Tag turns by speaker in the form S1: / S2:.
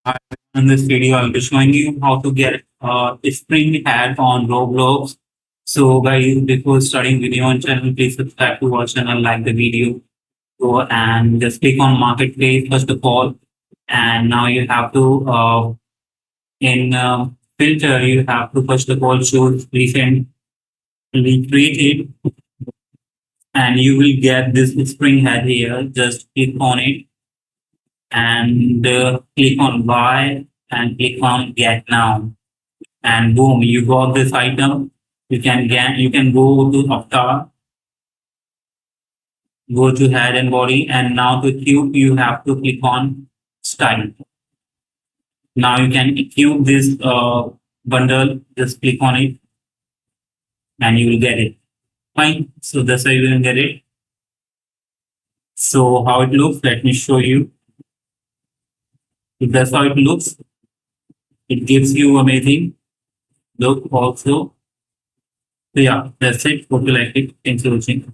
S1: Hi, in this video, I'll be showing you how to get a spring hat on Roblox. So, guys, before starting video on channel, please subscribe to our channel, like the video, go and just click on Marketplace first of all. And now you have to in filter, you have to first of all choose recently created, and you will get this spring hat here. Just click on it and click on buy and click on get now, and boom, you got this item. You can go to avatar, go to head and body, and now to cube you have to click on style. Now you can cube this bundle, just click on it and you will get it. Fine. So that's how you will get it. So how it looks, let me show you. If that's how it looks, it gives you amazing look also. So yeah, that's it. Hope you like it. Thanks for watching.